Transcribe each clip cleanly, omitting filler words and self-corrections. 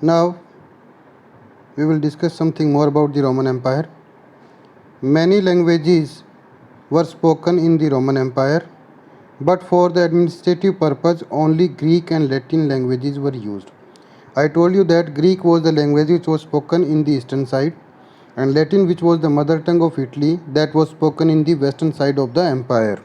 Now we will discuss something more about the Roman Empire. Many languages were spoken in the Roman Empire, but for the administrative purpose only Greek and Latin languages were used. I told you that Greek was the language which was spoken in the eastern side, and Latin, which was the mother tongue of Italy, that was spoken in the western side of the empire.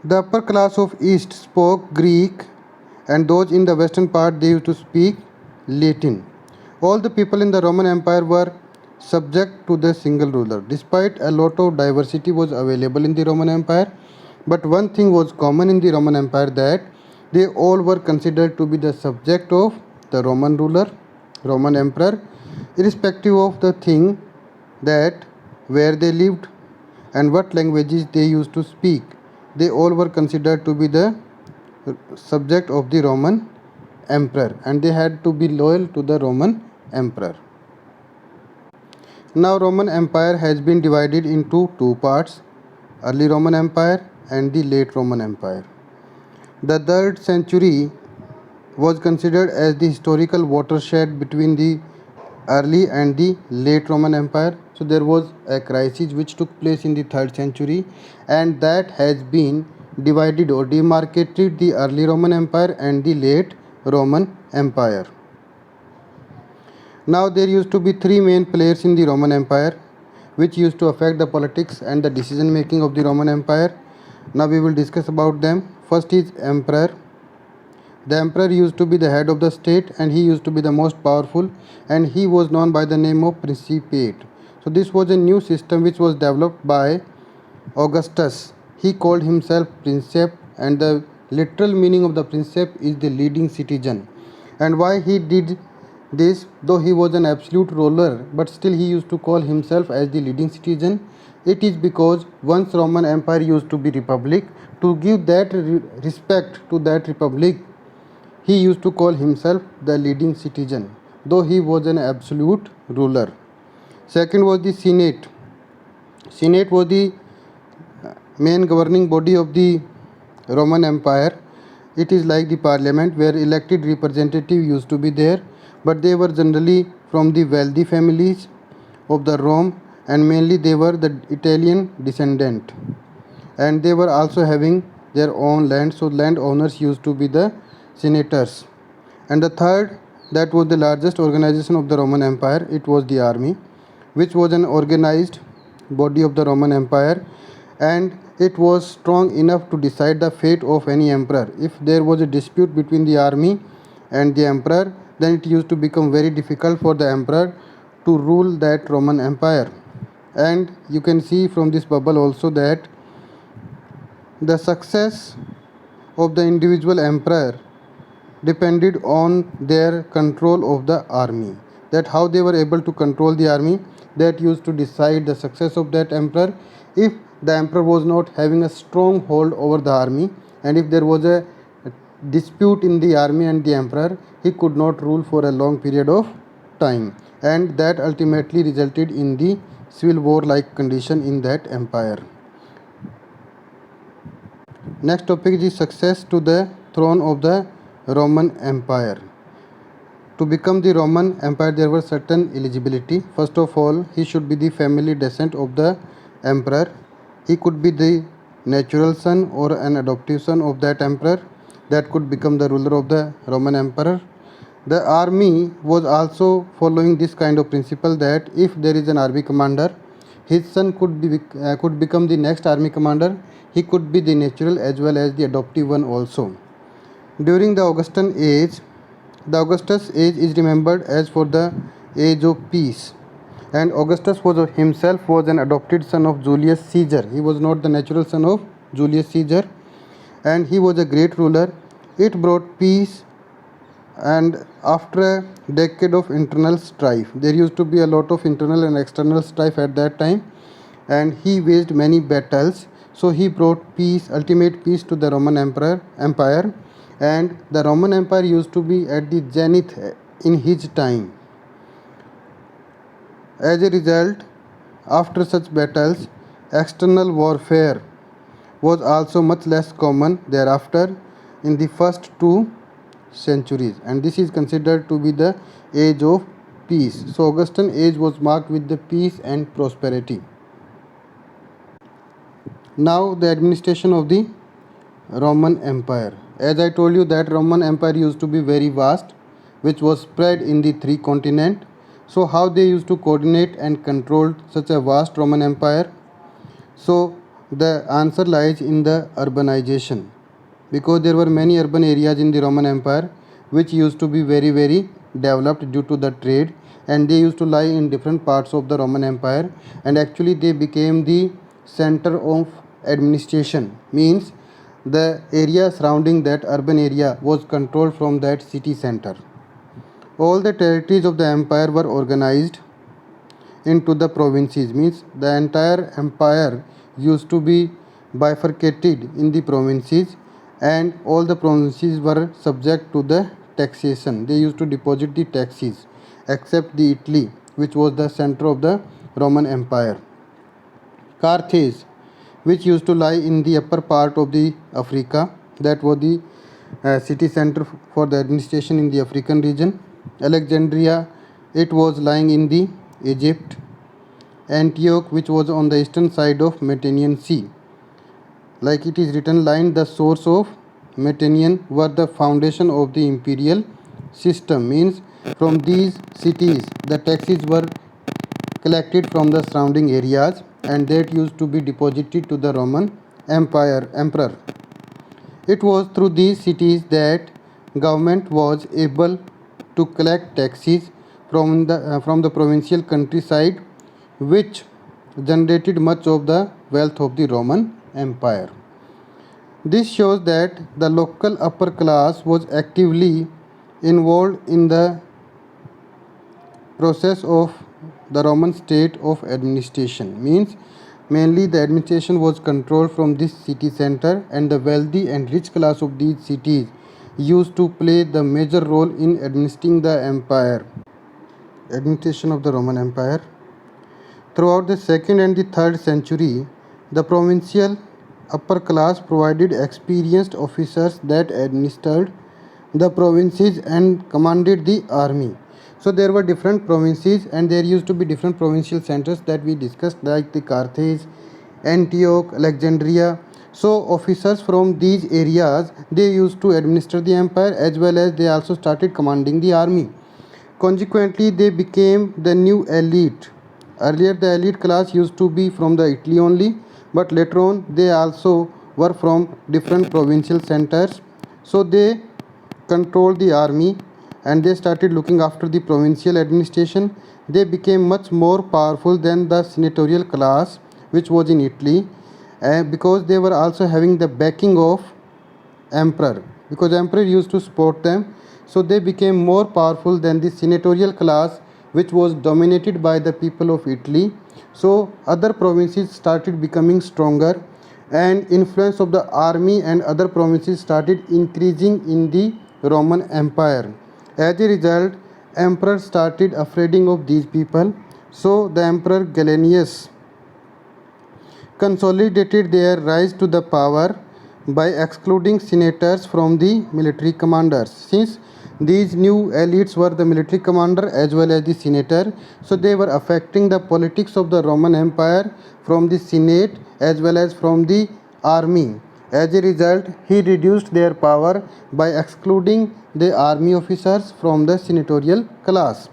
The upper class of East spoke Greek, and those in the western part they used to speak Latin. All the people in the Roman Empire were subject to the single ruler. Despite a lot of diversity was available in the Roman Empire, but one thing was common in the Roman Empire, that they all were considered to be the subject of the Roman ruler, Roman emperor, irrespective of the thing that where they lived and what languages they used to speak. They all were considered to be the subject of the Roman emperor, and they had to be loyal to the Roman emperor. Now Roman Empire has been divided into two parts, early Roman Empire and the late Roman Empire. The 3rd century was considered as the historical watershed between the early and the late Roman Empire. So there was a crisis which took place in the 3rd century, and that has been divided or demarcated the early Roman Empire and the late Roman Empire. Now there used to be three main players in the Roman Empire which used to affect the politics and the decision making of the Roman Empire. Now we will discuss about them. First is emperor. The emperor used to be the head of the state, and he used to be the most powerful, and he was known by the name of principate. So this was a new system which was developed by Augustus. He called himself princeps, and the literal meaning of the princeps is the leading citizen. And why he did this, though he was an absolute ruler, but still he used to call himself as the leading citizen? It is because once Roman Empire used to be republic, to give that respect to that republic, he used to call himself the leading citizen, though he was an absolute ruler. Second was the Senate. Senate was the main governing body of the Roman Empire. It is like the parliament where elected representatives used to be there, but they were generally from the wealthy families of the Rome, and mainly they were the Italian descendant, and they were also having their own land, so landowners used to be the senators. And the third, that was the largest organization of the Roman Empire, it was the army, which was an organized body of the Roman Empire, and it was strong enough to decide the fate of any emperor. If there was a dispute between the army and the emperor, then it used to become very difficult for the emperor to rule that Roman Empire. And you can see from this bubble also that the success of the individual emperor depended on their control of the army, that how they were able to control the army, that used to decide the success of that emperor. If the emperor was not having a strong hold over the army, and if there was a dispute in the army and the emperor, he could not rule for a long period of time, and that ultimately resulted in the civil war like condition in that empire. Next topic is success to the throne of the Roman Empire. To become the Roman Empire, there was certain eligibility. First of all, he should be the family descent of the emperor. He could be the natural son or an adoptive son of that emperor that could become the ruler of the Roman Emperor. The army was also following this kind of principle, that if there is an army commander, his son could become the next army commander. He could be the natural as well as the adoptive one also. During the Augustan age, the Augustus age is remembered as for the age of peace, and Augustus himself was an adopted son of Julius Caesar. He was not the natural son of Julius Caesar, and he was a great ruler. It brought peace, and after a decade of internal strife, there used to be a lot of internal and external strife at that time, and he waged many battles. So he brought peace, ultimate peace to the Roman Empire, and the Roman Empire used to be at the zenith in his time. As a result, after such battles, external warfare was also much less common thereafter. In the first two centuries, and this is considered to be the age of peace. So Augustan age was marked with the peace and prosperity. Now the administration of the Roman Empire. As I told you that Roman Empire used to be very vast, which was spread in the three continents. So how they used to coordinate and control such a vast Roman Empire? So the answer lies in the urbanization, because there were many urban areas in the Roman Empire which used to be very developed due to the trade, and they used to lie in different parts of the Roman Empire, and actually they became the center of administration, means the area surrounding that urban area was controlled from that city center. All the territories of the empire were organized into the provinces, means the entire empire used to be bifurcated in the provinces, and all the provinces were subject to the taxation. They used to deposit the taxes except the Italy, which was the center of the Roman Empire. Carthage, which used to lie in the upper part of the Africa, that was the city center for the administration in the African region. Alexandria, it was lying in the Egypt. Antioch, which was on the eastern side of Mediterranean Sea, like it is written, line the source of Mediterranean were the foundation of the imperial system, means from these cities the taxes were collected from the surrounding areas, and that used to be deposited to the Roman emperor. It was through these cities that government was able to collect taxes from the provincial countryside, which generated much of the wealth of the Roman Empire. This shows that the local upper class was actively involved in the process of the Roman state of administration, means mainly the administration was controlled from this city center, and the wealthy and rich class of these cities used to play the major role in administering the empire. Administration of the Roman Empire. Throughout the 2nd and the 3rd century, the provincial upper class provided experienced officers that administered the provinces and commanded the army. So there were different provinces, and there used to be different provincial centers that we discussed, like the Carthage, Antioch, Alexandria. So officers from these areas, they used to administer the empire, as well as they also started commanding the army. Consequently, they became the new elite. Earlier the elite class used to be from the Italy only, but later on they also were from different provincial centers. So they controlled the army, and they started looking after the provincial administration. They became much more powerful than the senatorial class which was in Italy, because they were also having the backing of emperor, because emperor used to support them. So they became more powerful than the senatorial class which was dominated by the people of Italy. So other provinces started becoming stronger, and influence of the army and other provinces started increasing in the Roman Empire. As a result, emperor started afraiding of these people. So the emperor Gallienus consolidated their rise to the power by excluding senators from the military commanders. Since these new elites were the military commander as well as the senator, so they were affecting the politics of the Roman Empire from the senate as well as from the army. As a result, he reduced their power by excluding the army officers from the senatorial class.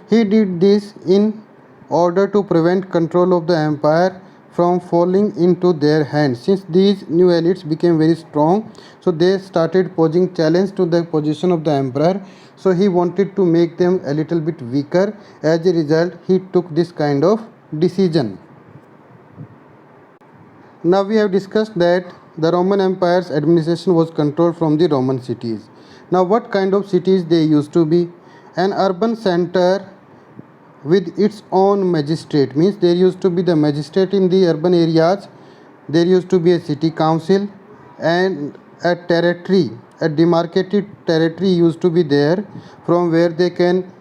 He did this in order to prevent control of the empire from falling into their hands. Since these new elites became very strong, so they started posing challenge to the position of the emperor. So he wanted to make them a little bit weaker. As a result, he took this kind of decision. Now we have discussed that the Roman Empire's administration was controlled from the Roman cities. Now what kind of cities they used to be? An urban center with its own magistrate, means there used to be the magistrate in the urban areas, there used to be a city council, and a territory, a demarcated territory used to be there from where they can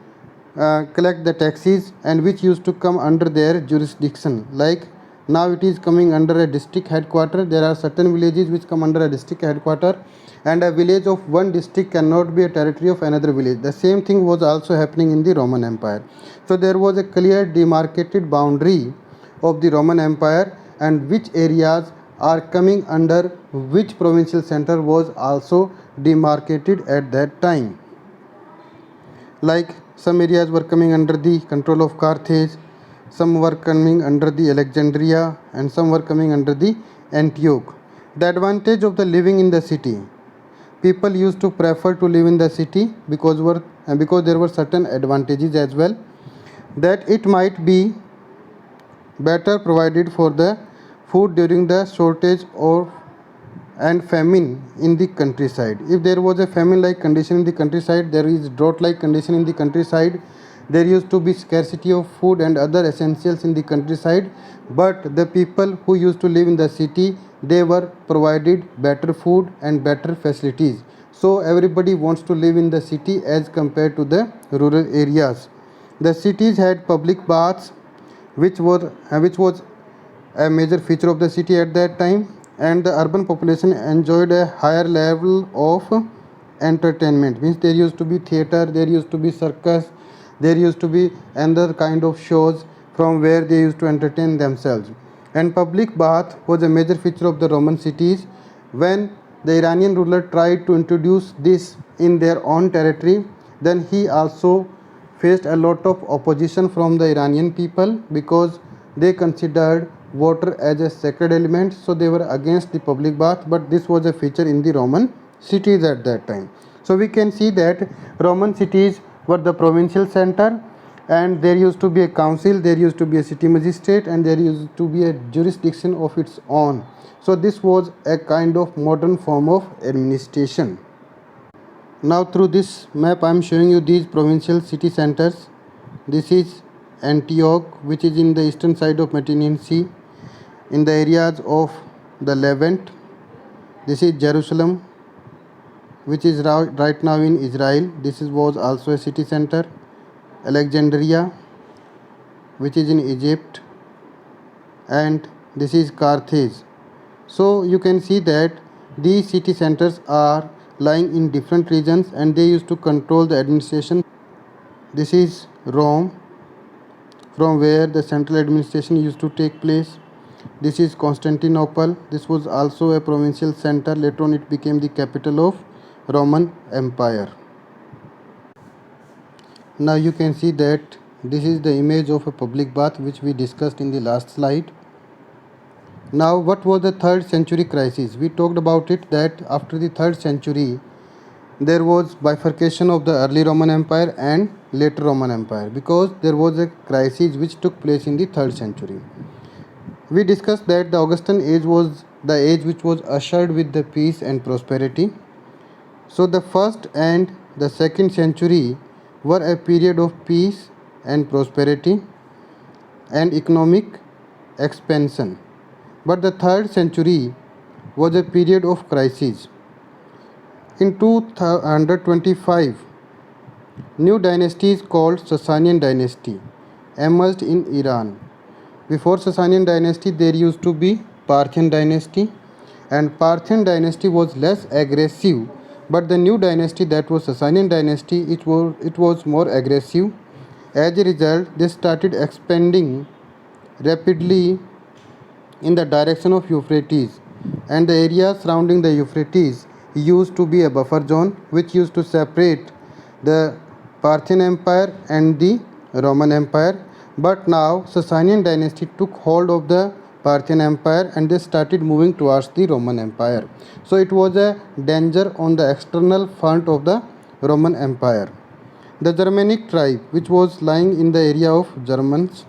collect the taxes, and which used to come under their jurisdiction. Like now it is coming under a district headquarter. There are certain villages which come under a district headquarter, and a village of one district cannot be a territory of another village. The same thing was also happening in the Roman Empire. So there was a clear demarcated boundary of the Roman Empire, and which areas are coming under which provincial center was also demarcated at that time. Like some areas were coming under the control of Carthage, some were coming under the Alexandria, and some were coming under the Antioch. The advantage of the living in the city: people used to prefer to live in the city because there were certain advantages as well, that it might be better provided for the food during the shortage or and famine in the countryside. If there was a famine like condition in the countryside, there is drought like condition in the countryside, there used to be scarcity of food and other essentials in the countryside, but the people who used to live in the city, they were provided better food and better facilities. So everybody wants to live in the city as compared to the rural areas. The cities had public baths, which was a major feature of the city at that time, and the urban population enjoyed a higher level of entertainment. Means there used to be theater, there used to be circus, there used to be another kind of shows from where they used to entertain themselves. And public bath was a major feature of the Roman cities. When the Iranian ruler tried to introduce this in their own territory, then he also faced a lot of opposition from the Iranian people, because they considered water as a sacred element, so they were against the public bath, but this was a feature in the Roman cities at that time. So we can see that Roman cities were the provincial center, and there used to be a council, there used to be a city magistrate, and there used to be a jurisdiction of its own. So this was a kind of modern form of administration. Now through this map I am showing you these provincial city centers. This is Antioch, which is in the eastern side of Mediterranean Sea, in the areas of the Levant. This is Jerusalem, which is right now in Israel. This was also a city center. Alexandria, which is in Egypt, and this is Carthage. So you can see that these city centers are lying in different regions, and they used to control the administration. This is Rome, from where the central administration used to take place. This is Constantinople. This was also a provincial center. Later on it became the capital of Roman Empire. Now you can see that this is the image of a public bath, which we discussed in the last slide. Now what was the 3rd century crisis? We talked about it, that after the 3rd century there was bifurcation of the early Roman Empire and later Roman Empire, because there was a crisis which took place in the 3rd century. We discussed that the Augustan age was the age which was ushered with the peace and prosperity. So the 1st and the 2nd century were a period of peace and prosperity and economic expansion. But the 3rd century was a period of crisis. In 225, new dynasties called Sasanian dynasty emerged in Iran. Before Sasanian dynasty, there used to be Parthian dynasty, and Parthian dynasty was less aggressive, but the new dynasty, that was Sasanian dynasty, it was more aggressive. As a result, they started expanding rapidly in the direction of Euphrates, and the area surrounding the Euphrates used to be a buffer zone which used to separate the Parthian Empire and the Roman Empire. But now Sasanian dynasty took hold of the Parthian Empire, and they started moving towards the Roman Empire. So it was a danger on the external front of the Roman Empire. The Germanic tribe, which was lying in the area of Germans,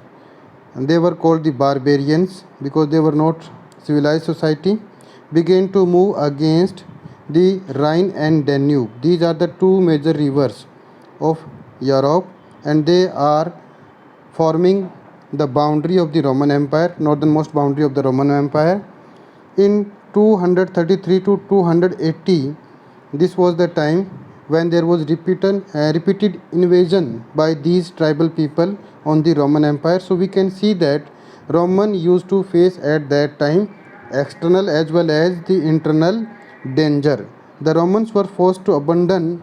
and they were called the barbarians because they were not civilized society, began to move against the Rhine and Danube. These are the two major rivers of Europe, and they are forming the boundary of the Roman Empire, northernmost boundary of the Roman Empire. In 233 to 280, this was the time when there was repeated invasion by these tribal people on the Roman Empire. So we can see that Roman used to face at that time external as well as the internal danger. The Romans were forced to abandon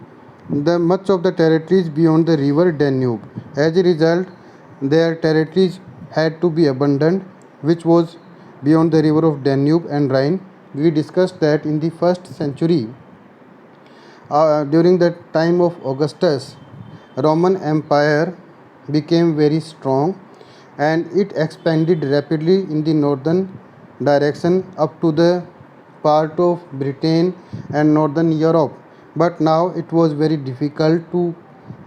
much of the territories beyond the river Danube. As a result, their territories had to be abandoned, which was beyond the river of Danube and Rhine. We discussed that in the first century, during the time of Augustus, Roman Empire became very strong and it expanded rapidly in the northern direction up to the part of Britain and northern Europe. But now it was very difficult to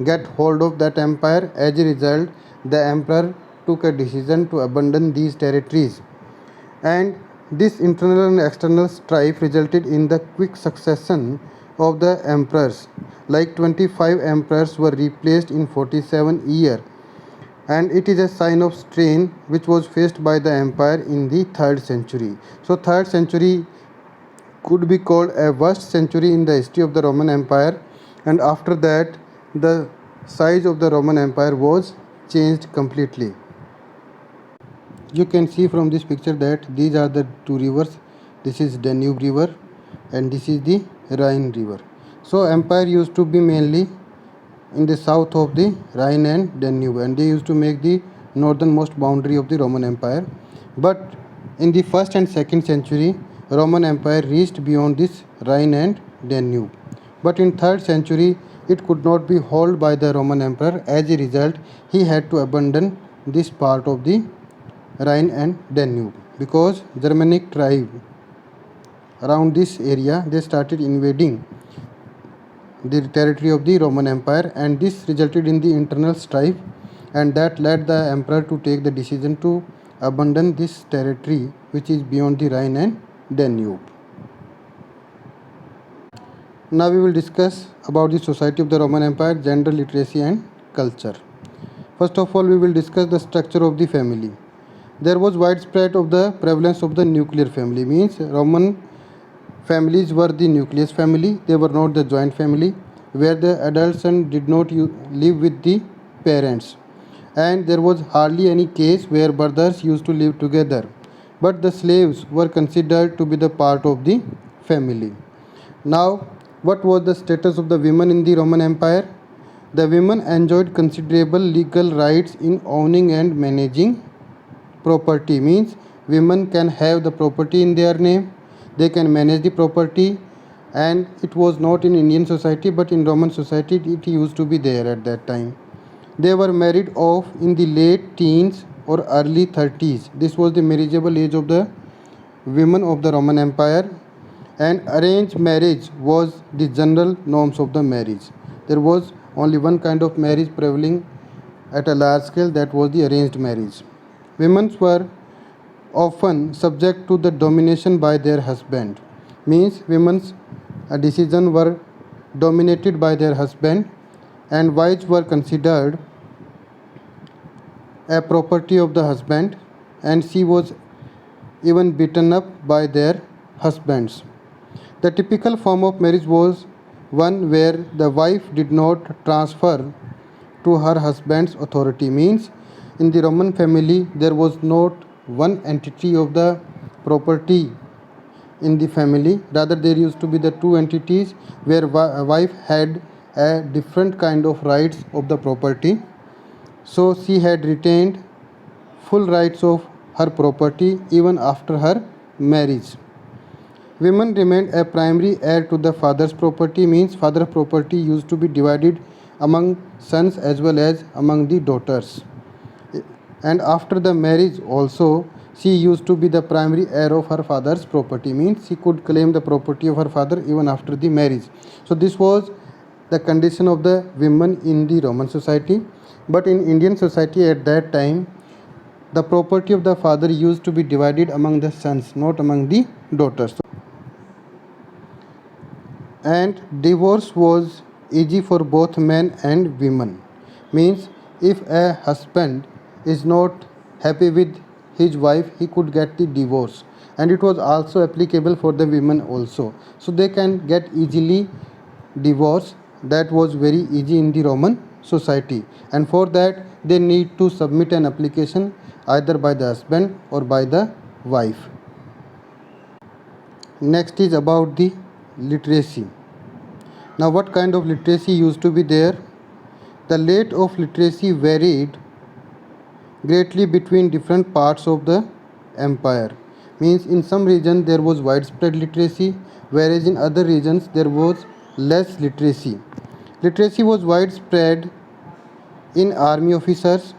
get hold of that empire. As a result, the emperor took a decision to abandon these territories, and this internal and external strife resulted in the quick succession of the emperors. Like 25 emperors were replaced in 47 years, and it is a sign of strain which was faced by the empire in the 3rd century. So 3rd century could be called a worst century in the history of the Roman Empire, and after that the size of the Roman Empire was changed completely. You can see from this picture that these are the two rivers. This is Danube river and this is the Rhine river. So empire used to be mainly in the south of the Rhine and Danube, and they used to make the northernmost boundary of the Roman Empire. But in the 1st and 2nd century, Roman Empire reached beyond this Rhine and Danube. But in 3rd century, it could not be held by the Roman Emperor. As a result, he had to abandon this part of the Rhine and Danube, because Germanic tribe around this area, they started invading the territory of the Roman Empire, and this resulted in the internal strife, and that led the emperor to take the decision to abandon this territory which is beyond the Rhine and Danube. Now we will discuss about the society of the Roman Empire, gender, literacy and culture. First of all, we will discuss the structure of the family. There was widespread of the prevalence of the nuclear family, means Roman families were the nucleus family. They were not the joint family, where the adult son did not live with the parents, and there was hardly any case where brothers used to live together, but the slaves were considered to be the part of the family. Now, what was the status of the women in the Roman Empire? The women enjoyed considerable legal rights in owning and managing property, means women can have the property in their name, they can manage the property, and it was not in Indian society but in Roman society it used to be there at that time. They were married off in the late teens or early 30s. This was the marriageable age of the women of the Roman Empire, and arranged marriage was the general norms of the marriage. There was only one kind of marriage prevailing at a large scale, that was the arranged marriage. Women were often subject to the domination by their husband, means women's decisions were dominated by their husband, and wives were considered a property of the husband, and she was even beaten up by their husbands. The typical form of marriage was one where the wife did not transfer to her husband's authority, means in the Roman family there was not one entity of the property in the family, rather there used to be the two entities where a wife had a different kind of rights of the property. So she had retained full rights of her property even after her marriage. Women remained a primary heir to the father's property, means father's property used to be divided among sons as well as among the daughters. And after the marriage also, she used to be the primary heir of her father's property, means she could claim the property of her father even after the marriage. So this was the condition of the women in the Roman society. But in Indian society at that time, the property of the father used to be divided among the sons, not among the daughters. And divorce was easy for both men and women, means if a husband is not happy with his wife, he could get the divorce, and it was also applicable for the women also, so they can get easily divorce. That was very easy in the Roman society, and for that they need to submit an application either by the husband or by the wife. Next is about the literacy. Now, what kind of literacy used to be there? The rate of literacy varied greatly between different parts of the empire. Means in some regions there was widespread literacy, whereas in other regions there was less literacy. Literacy was widespread in army officers,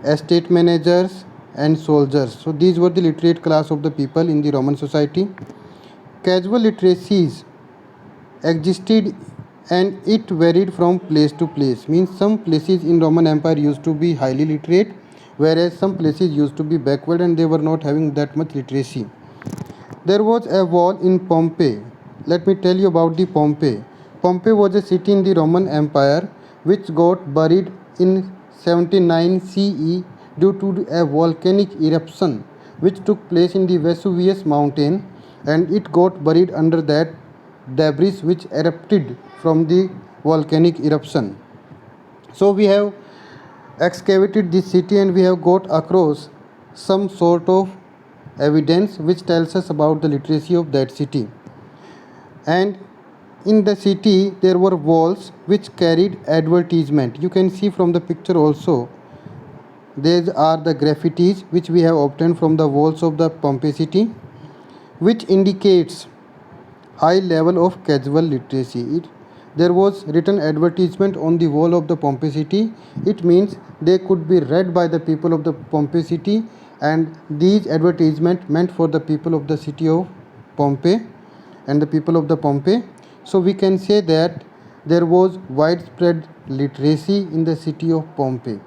estate managers, and soldiers. So these were the literate class of the people in the Roman society. Casual literacies existed and it varied from place to place. Means some places in Roman Empire used to be highly literate, whereas some places used to be backward and they were not having that much literacy. There was a wall in Pompeii. Let me tell you about the Pompeii. Pompeii was a city in the Roman Empire which got buried in 79 CE due to a volcanic eruption which took place in the Vesuvius mountain, and it got buried under that debris which erupted from the volcanic eruption. So we have excavated this city and we have got across some sort of evidence which tells us about the literacy of that city. And in the city there were walls which carried advertisement. You can see from the picture also, these are the graffitis which we have obtained from the walls of the Pompeii city, which indicates high level of casual literacy. There was written advertisement on the wall of the Pompeii city. It means they could be read by the people of the Pompeii city, and these advertisements meant for the people of the city of Pompeii and the people of the Pompeii. So we can say that there was widespread literacy in the city of Pompeii.